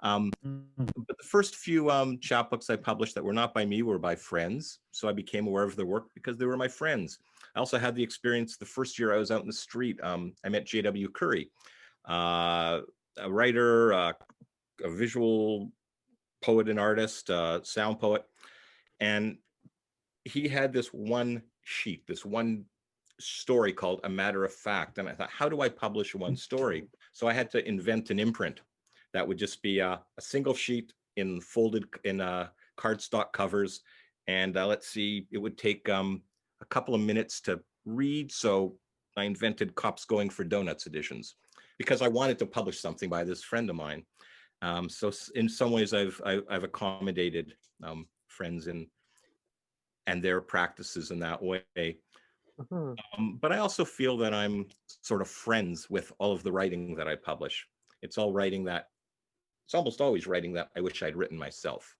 But the first few chapbooks I published that were not by me were by friends. So I became aware of their work because they were my friends. I also had the experience the first year I was out in the street. I met J.W. Curry, a writer, a visual poet and artist, sound poet. And he had this one sheet, this one story called A Matter of Fact. And I thought, how do I publish one story? So I had to invent an imprint that would just be a single sheet in folded in cardstock covers. And let's see, it would take a couple of minutes to read. So I invented Cops Going for Donuts editions, because I wanted to publish something by this friend of mine. So in some ways, I've accommodated friends and their practices in that way. But I also feel that I'm sort of friends with all of the writing that I publish. It's almost always writing that I wish I'd written myself.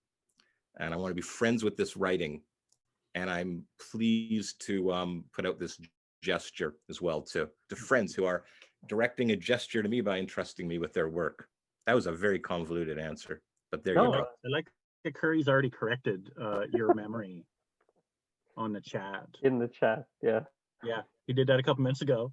And I want to be friends with this writing. And I'm pleased to put out this gesture as well to friends who are directing a gesture to me by entrusting me with their work. That was a very convoluted answer, but there you go. I like that Curry's already corrected your memory on the chat. In the chat, yeah. Yeah, he did that a couple minutes ago.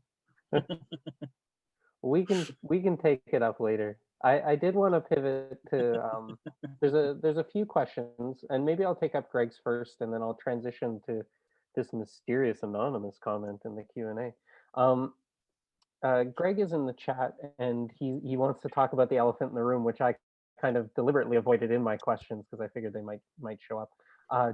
We can take it up later. I did want to pivot to there's a few questions, and maybe I'll take up Greg's first, and then I'll transition to this mysterious anonymous comment in the Q&A. Greg is in the chat, and he wants to talk about the elephant in the room, which I kind of deliberately avoided in my questions because I figured they might show up.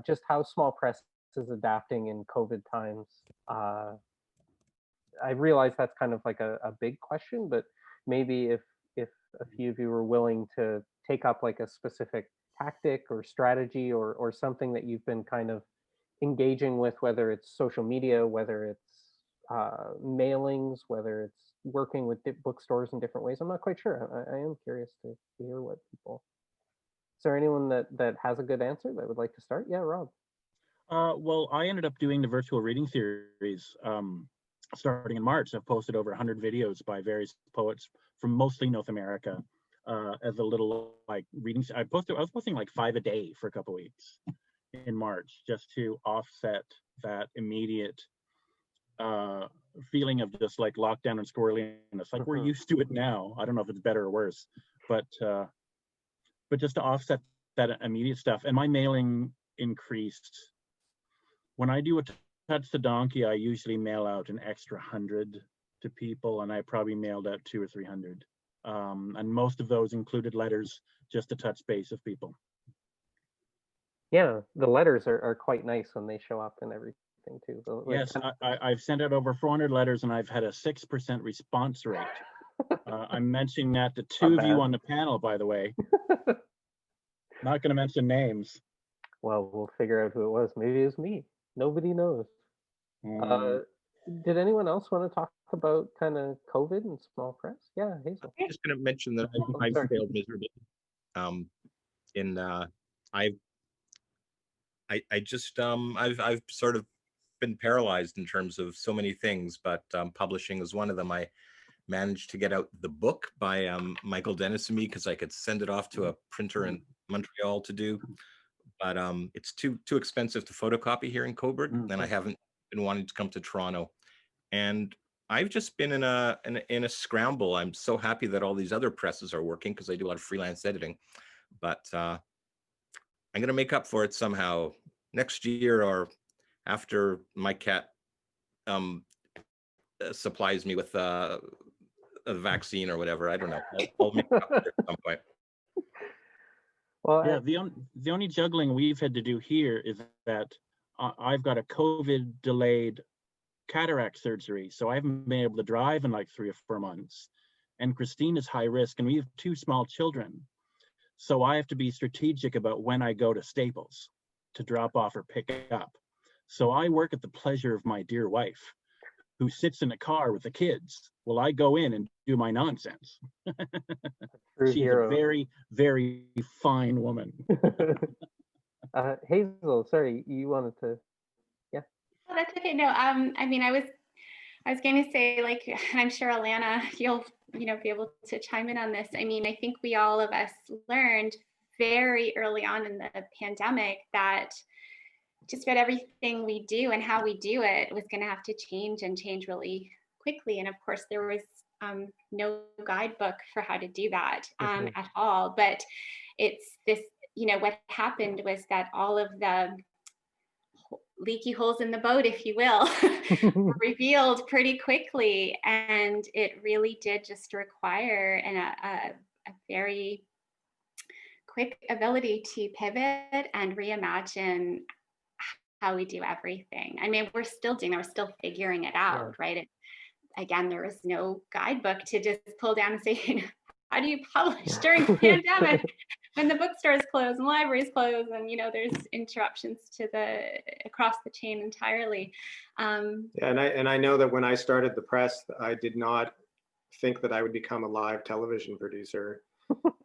Just how small press is adapting in COVID times. I realize that's kind of like a big question, but maybe if a few of you were willing to take up like a specific tactic or strategy or something that you've been kind of engaging with, whether it's social media, whether it's mailings, whether it's working with bookstores in different ways. I'm not quite sure. I am curious to hear what people. Is there anyone that has a good answer that would like to start? Yeah, Rob. Well, I ended up doing the virtual reading series starting in March. I've posted over 100 videos by various poets from mostly North America as a little like reading. I was posting like 5 a day for a couple weeks in March just to offset that immediate feeling of just like lockdown and squirreliness. Like we're used to it now. I don't know if it's better or worse, but just to offset that immediate stuff. And my mailing increased. When I do a Touch the Donkey, I usually mail out an extra 100 to people, and I probably mailed out 200 or 300. And most of those included letters just to touch base with people. Yeah, the letters are quite nice when they show up and everything too. Yes, I've sent out over 400 letters and I've had a 6% response rate. I'm mentioning that to two of you on the panel, by the way. Not going to mention names. Well, we'll figure out who it was. Maybe it was me. Nobody knows. Did anyone else want to talk about kind of COVID and small press? Yeah, Hazel. I'm just going to mention that I've failed miserably. I've sort of been paralyzed in terms of so many things, but publishing is one of them. I managed to get out the book by Michael Dennis and me because I could send it off to a printer in Montreal to do, but it's too expensive to photocopy here in Coburg, and I haven't been wanting to come to Toronto. And I've just been in a scramble. I'm so happy that all these other presses are working because I do a lot of freelance editing, but I'm going to make up for it somehow next year or after my cat supplies me with a vaccine or whatever. I don't know. I'll make up for it at some point. Well, yeah, the only juggling we've had to do here is that I've got a COVID delayed cataract surgery, so I haven't been able to drive in like 3 or 4 months. And Christine is high risk, and we have 2 small children. So I have to be strategic about when I go to Staples to drop off or pick up. So I work at the pleasure of my dear wife, who sits in a car with the kids while I go in and do my nonsense. She's a very, very fine woman. Hazel, sorry, you wanted to, yeah. Oh, that's okay. No, I mean, I was going to say, like, I'm sure Alana, you'll be able to chime in on this. I mean, I think we all of us learned very early on in the pandemic that just about everything we do and how we do it was going to have to change really quickly. And of course, there was no guidebook for how to do that at all. But it's this, what happened was that all of the leaky holes in the boat, if you will, were revealed pretty quickly. And it really did just require a very quick ability to pivot and reimagine how we do everything. I mean, we're still figuring it out, right? Again, there was no guidebook to just pull down and say, how do you publish during the pandemic when the bookstores close and libraries close and there's interruptions to across the chain entirely. Yeah, and I know that when I started the press, I did not think that I would become a live television producer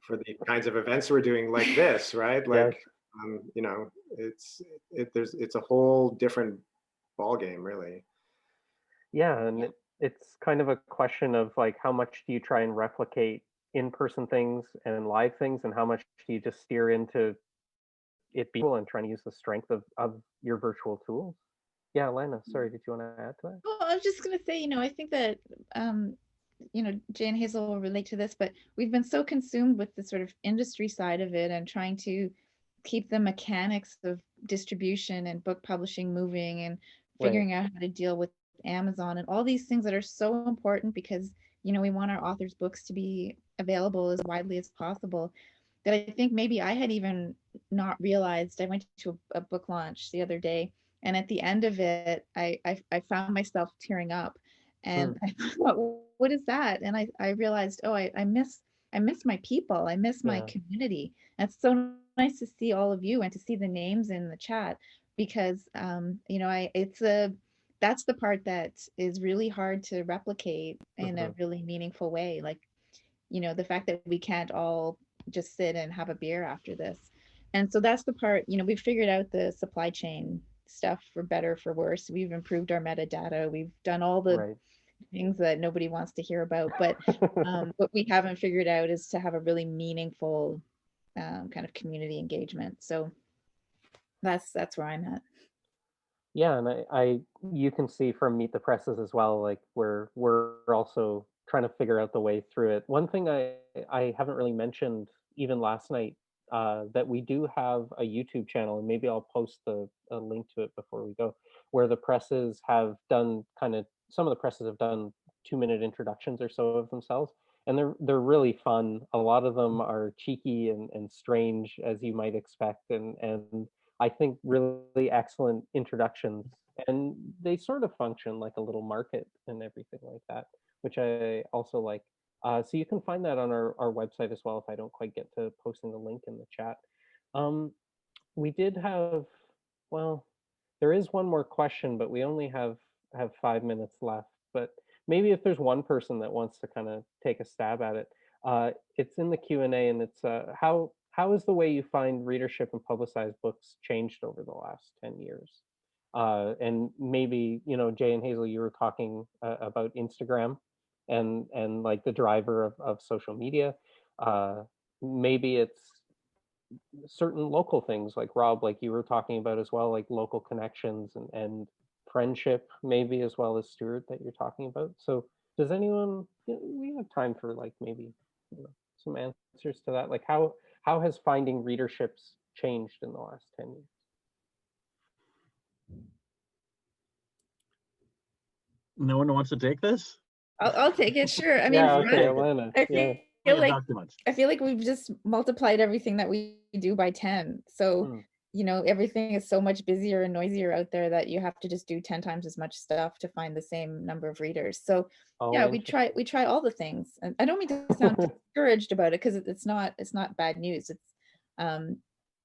for the kinds of events we're doing like this, right? Like, it's a whole different ballgame, really. Yeah, and it's kind of a question of like, how much do you try and replicate in-person things and live things, and how much do you just steer into it being and trying to use the strength of your virtual tools? Yeah, Alana, sorry, did you want to add to that? Well, I was just going to say, I think that, Jay and Hazel will relate to this, but we've been so consumed with the sort of industry side of it and trying to keep the mechanics of distribution and book publishing moving and figuring out how to deal with Amazon and all these things that are so important because, we want our authors' books to be available as widely as possible, that I think maybe I had even not realized. I went to a book launch the other day, and at the end of it, I found myself tearing up, and I thought, what is that? And I realized, I miss miss my people. I miss my Yeah. community. And it's so nice to see all of you and to see the names in the chat, because you know, that's the part that is really hard to replicate in a really meaningful way. Like, you know, the fact that we can't all just sit and have a beer after this. And so that's the part, you know, we've figured out the supply chain stuff for better, for worse. We've improved our metadata. We've done all the Right. things that nobody wants to hear about. But what we haven't figured out is to have a really meaningful kind of community engagement. So that's where I'm at. Yeah, and you can see from Meet the Presses as well, like we're also trying to figure out the way through it. One thing I haven't really mentioned even last night, that we do have a YouTube channel, and maybe I'll post a link to it before we go, where the presses have done some of the presses have done 2-minute introductions or so of themselves, and they're really fun. A lot of them are cheeky and strange, as you might expect, and I think really excellent introductions, and they sort of function like a little market and everything like that, which I also like. So you can find that on our website as well if I don't quite get to posting the link in the chat. We did have, well, there is one more question, but we only have 5 minutes left. But maybe if there's one person that wants to kind of take a stab at it, it's in the Q&A, and it's how has the way you find readership and publicized books changed over the last 10 years? And maybe, you know, Jay and Hazel, you were talking about Instagram and like the driver of social media. Maybe it's certain local things, like Rob, like you were talking about as well, like local connections and friendship, maybe, as well as Stuart, that you're talking about. So does anyone, we have time for like maybe, you know, some answers to that. Like how has finding readerships changed in the last 10 years? No one wants to take this? I'll take it, sure. I mean, Yeah, for okay, us, Alana. I Yeah. feel like we've just multiplied everything that we do by 10. So, you know, everything is so much busier and noisier out there that you have to just do 10 times as much stuff to find the same number of readers. So yeah, we try all the things. And I don't mean to sound discouraged about it, because it's not bad news. It's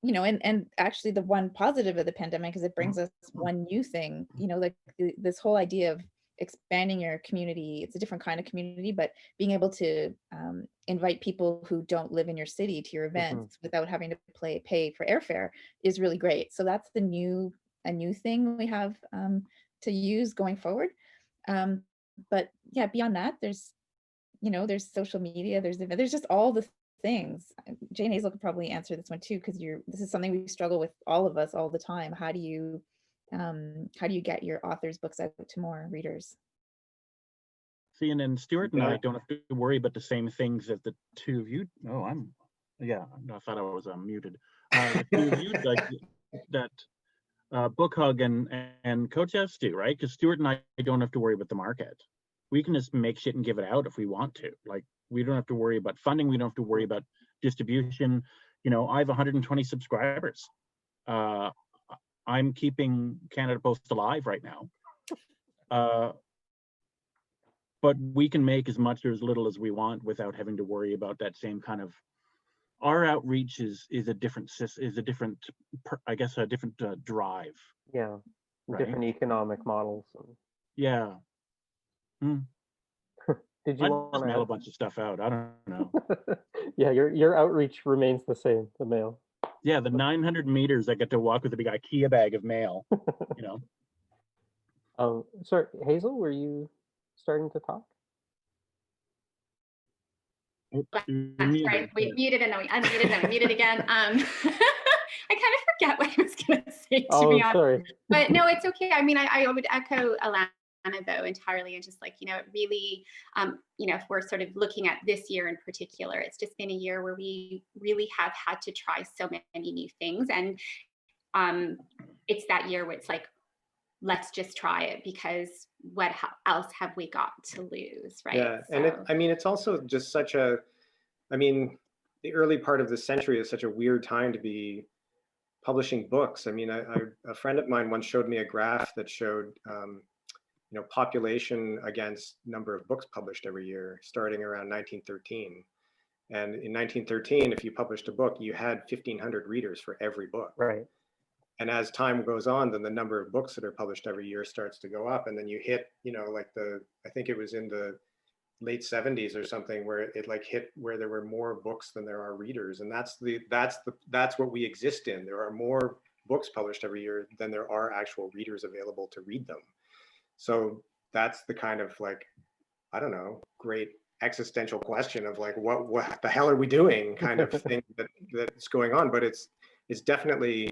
you know, and actually the one positive of the pandemic is it brings us one new thing, you know, like this whole idea of expanding your community. It's a different kind of community, but being able to invite people who don't live in your city to your events without having to pay for airfare is really great. So that's a new thing we have to use going forward. But yeah, beyond that, there's, you know, there's social media, there's just all the things. Jane Hazel could probably answer this one too, because this is something we struggle with, all of us, all the time. How do you get your authors' books out to more readers? See, and then Stuart and I don't have to worry about the same things that the two of you. Oh, I thought I was muted. The two of you, like that Book Hug and Coach F's do, right? Because Stuart and I don't have to worry about the market. We can just make shit and give it out if we want to. Like, we don't have to worry about funding. We don't have to worry about distribution. You know, I have 120 subscribers. I'm keeping Canada Post alive right now. But we can make as much or as little as we want without having to worry about that same kind of. Our outreach is a different I guess a different drive. Yeah, right? Different economic models. Yeah. Did you want to mail a bunch of stuff out? I don't know. Yeah, your outreach remains the same. The mail. Yeah, the 900 meters I get to walk with a big IKEA bag of mail. You know. Sorry, Hazel, were you starting to talk? Sorry, we muted and then we unmuted and then we muted again. I kind of forget what I was going to say, to be honest. Sorry. But no, it's okay. I mean, I would echo Alana, though, entirely, and just like, you know, it really, you know, if we're sort of looking at this year in particular, it's just been a year where we really have had to try so many new things. And it's that year where it's like, let's just try it, because what else have we got to lose, right? Yeah, so. And I mean, it's also just such a, I mean, the early part of the century is such a weird time to be publishing books. I mean, a friend of mine once showed me a graph that showed, you know, population against number of books published every year, starting around 1913. And in 1913, if you published a book, you had 1,500 readers for every book. Right. And as time goes on, then the number of books that are published every year starts to go up. And then you hit, like I think it was in the late 70s or something, where it like hit where there were more books than there are readers. And that's what we exist in. There are more books published every year than there are actual readers available to read them. So that's the kind of like, I don't know, great existential question of like, what the hell are we doing kind of thing that's going on. But it's definitely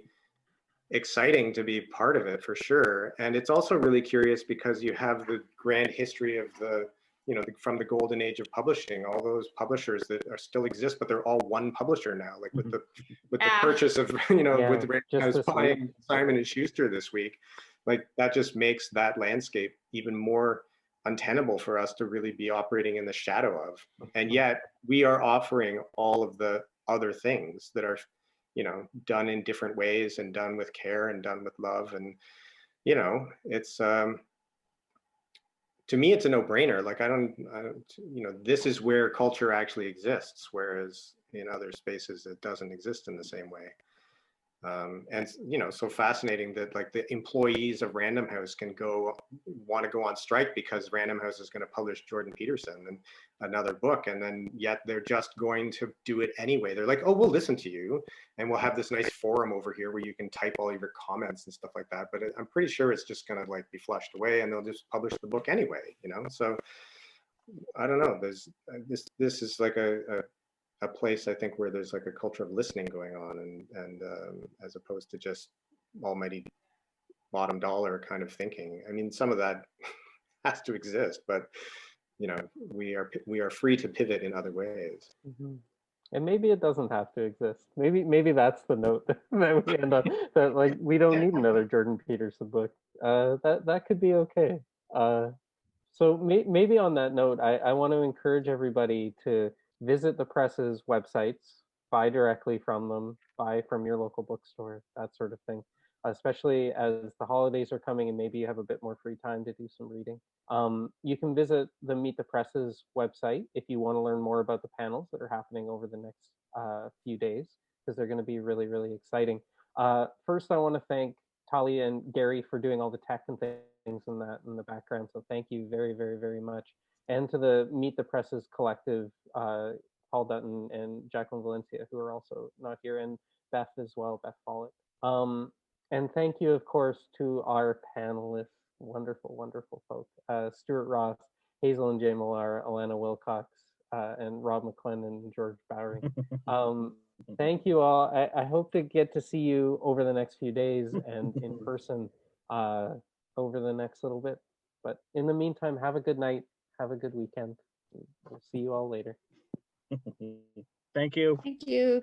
exciting to be part of it for sure. And it's also really curious because you have the grand history of from the golden age of publishing, all those publishers that are still exist, but they're all one publisher now, like with the purchase of, with I was buying Simon and Schuster this week, like that just makes that landscape even more untenable for us to really be operating in the shadow of. And yet we are offering all of the other things that are, done in different ways and done with care and done with love. And, it's, to me, it's a no-brainer. Like, I don't, this is where culture actually exists, whereas in other spaces, it doesn't exist in the same way. And, so fascinating that like the employees of Random House want to go on strike because Random House is going to publish Jordan Peterson and another book. And then yet they're just going to do it anyway. They're like, oh, we'll listen to you. And we'll have this nice forum over here where you can type all of your comments and stuff like that. But I'm pretty sure it's just going to like be flushed away and they'll just publish the book anyway, So I don't know. There's this is like a place, I think, where there's like a culture of listening going on, and as opposed to just almighty bottom dollar kind of thinking. I mean, some of that has to exist, but we are free to pivot in other ways. Mm-hmm. And maybe it doesn't have to exist. Maybe that's the note that we end on. That like we don't need another Jordan Peterson book. That could be okay. So maybe on that note, I want to encourage everybody to visit the press's websites, buy directly from them, buy from your local bookstore, that sort of thing. Especially as the holidays are coming and maybe you have a bit more free time to do some reading. You can visit the Meet the Press's website if you want to learn more about the panels that are happening over the next few days, because they're going to be really, really exciting. First, I want to thank Talia and Gary for doing all the tech and things in the background. So thank you very, very, very much. And to the Meet the Presses collective, Paul Dutton and Jacqueline Valencia, who are also not here, and Beth as well, Beth Follett. And thank you, of course, to our panelists, wonderful, wonderful folk, Stuart Ross, Hazel and J. Millar, Alana Wilcox, and Rob McLennan and George Bowery. Thank you all. I hope to get to see you over the next few days and in person over the next little bit. But in the meantime, have a good night. Have a good weekend. We'll see you all later. Thank you. Thank you.